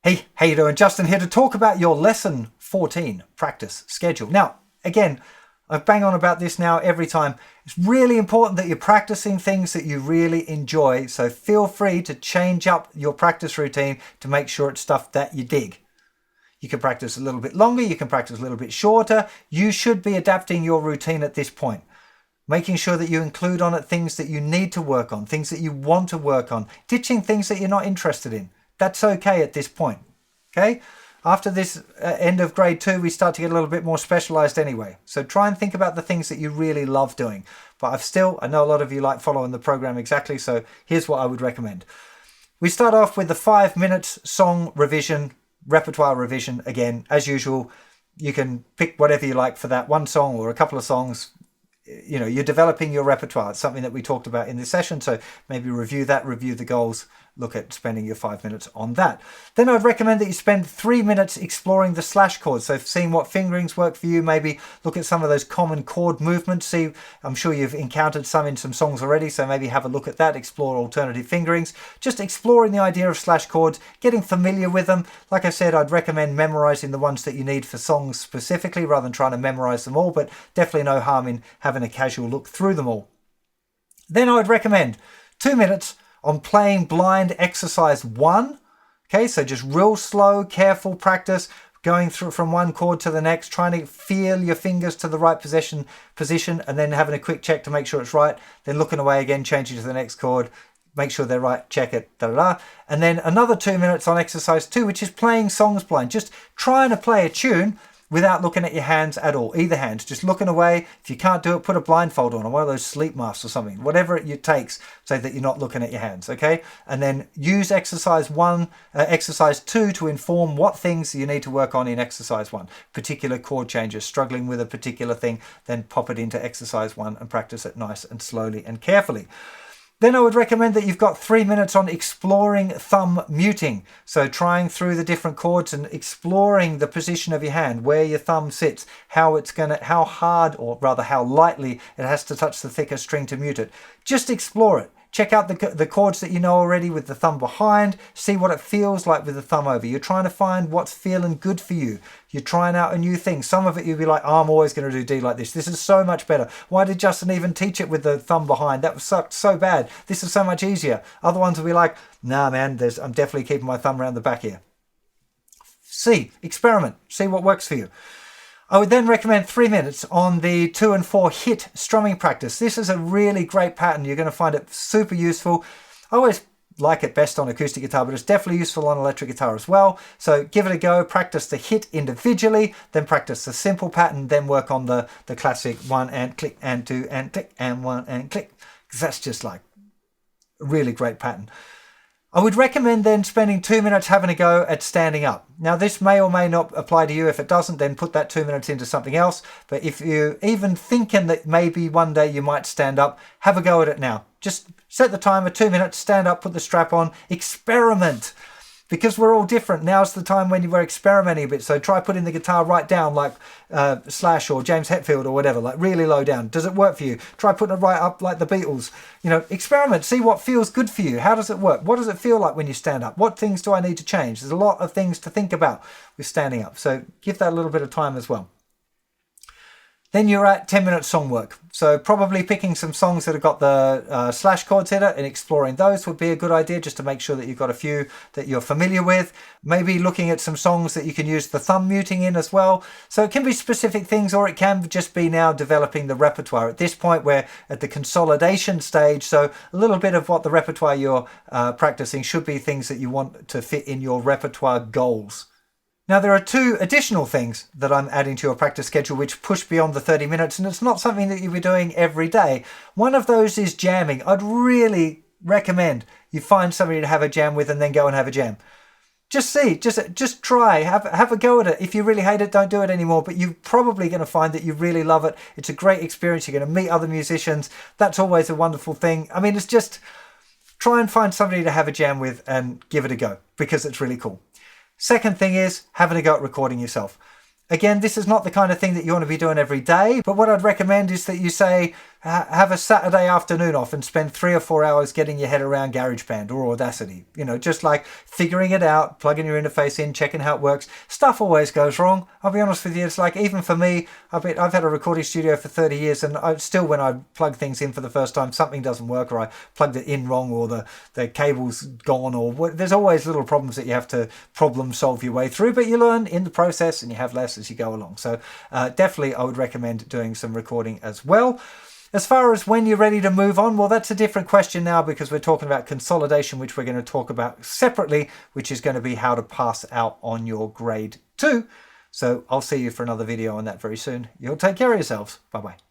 Hey, how you doing? Justin here to talk about your lesson 14 practice schedule. Now, again, I bang on about this now every time. It's really important that you're practicing things that you really enjoy. So feel free to change up your practice routine to make sure it's stuff that you dig. You can practice a little bit longer. You can practice a little bit shorter. You should be adapting your routine at this point. Making sure that you include on it things that you need to work on, things that you want to work on, ditching things that you're not interested in. That's okay at this point. Okay? After this end of grade 2, we start to get a little bit more specialized anyway. So try and think about the things that you really love doing. But I know a lot of you like following the program exactly, so here's what I would recommend. We start off with the 5 minutes song revision, repertoire revision. Again, as usual, you can pick whatever you like for that, one song or a couple of songs. You know, you're developing your repertoire. It's something that we talked about in this session, so maybe review that, review the goals, look at spending your 5 minutes on that. Then I'd recommend that you spend 3 minutes exploring the slash chords. So seeing what fingerings work for you, maybe look at some of those common chord movements. See, I'm sure you've encountered some in some songs already, so maybe have a look at that, explore alternative fingerings. Just exploring the idea of slash chords, getting familiar with them. Like I said, I'd recommend memorizing the ones that you need for songs specifically rather than trying to memorize them all, but definitely no harm in having a casual look through them all. Then I would recommend 2 minutes on playing blind exercise 1. Okay, so just real slow, careful practice, going through from one chord to the next, trying to feel your fingers to the right position, and then having a quick check to make sure it's right, then looking away again, changing to the next chord, make sure they're right, check it, and then another 2 minutes on exercise 2, which is playing songs blind, just trying to play a tune without looking at your hands at all, either hand, just looking away. If you can't do it, put a blindfold on or one of those sleep masks or something, whatever it takes so that you're not looking at your hands, okay? And then use exercise 2 to inform what things you need to work on in exercise 1. Particular chord changes, struggling with a particular thing, then pop it into exercise 1 and practice it nice and slowly and carefully. Then I would recommend that you've got 3 minutes on exploring thumb muting. So trying through the different chords and exploring the position of your hand, where your thumb sits, how hard or rather how lightly it has to touch the thicker string to mute it. Just explore it. Check out the chords that you know already with the thumb behind. See what it feels like with the thumb over. You're trying to find what's feeling good for you. You're trying out a new thing. Some of it you'll be like, oh, I'm always going to do D like this. This is so much better. Why did Justin even teach it with the thumb behind? That was so bad. This is so much easier. Other ones will be like, nah, man, I'm definitely keeping my thumb around the back here. Experiment. See what works for you. I would then recommend 3 minutes on the 2 and 4 hit strumming practice. This is a really great pattern. You're going to find it super useful. I always like it best on acoustic guitar, but it's definitely useful on electric guitar as well. So give it a go. Practice the hit individually, then practice the simple pattern, then work on the classic 1 and click and 2 and click and 1 and click. Because that's just like a really great pattern. I would recommend then spending 2 minutes having a go at standing up. Now this may or may not apply to you. If it doesn't, then put that 2 minutes into something else. But if you're even thinking that maybe one day you might stand up, have a go at it now. Just set the timer, 2 minutes, stand up, put the strap on, experiment. Because we're all different. Now's the time when we're experimenting a bit. So try putting the guitar right down like Slash or James Hetfield or whatever, like really low down. Does it work for you? Try putting it right up like the Beatles. You know, experiment, see what feels good for you. How does it work? What does it feel like when you stand up? What things do I need to change? There's a lot of things to think about with standing up. So give that a little bit of time as well. Then you're at 10-minute song work. So probably picking some songs that have got the slash chords in it and exploring those would be a good idea, just to make sure that you've got a few that you're familiar with. Maybe looking at some songs that you can use the thumb muting in as well. So it can be specific things, or it can just be now developing the repertoire. At this point, we're at the consolidation stage. So a little bit of what the repertoire you're practicing should be things that you want to fit in your repertoire goals. Now, there are 2 additional things that I'm adding to your practice schedule which push beyond the 30 minutes, and it's not something that you'll be doing every day. One of those is jamming. I'd really recommend you find somebody to have a jam with and then go and have a jam. Just try, have a go at it. If you really hate it, don't do it anymore, but you're probably going to find that you really love it. It's a great experience. You're going to meet other musicians. That's always a wonderful thing. I mean, it's just try and find somebody to have a jam with and give it a go, because it's really cool. Second thing is having a go at recording yourself. Again, this is not the kind of thing that you want to be doing every day, but what I'd recommend is that you say, have a Saturday afternoon off and spend 3 or 4 hours getting your head around GarageBand or Audacity. You know, just like figuring it out, plugging your interface in, checking how it works. Stuff always goes wrong. I'll be honest with you. It's like, even for me, I've had a recording studio for 30 years, and still, when I plug things in for the first time, something doesn't work, or I plugged it in wrong, or the cable's gone, or there's always little problems that you have to problem solve your way through, but you learn in the process and you have less as you go along. So definitely I would recommend doing some recording as well. As far as when you're ready to move on, well, that's a different question now, because we're talking about consolidation, which we're going to talk about separately, which is going to be how to pass out on your grade 2. So I'll see you for another video on that very soon. You'll take care of yourselves. Bye-bye.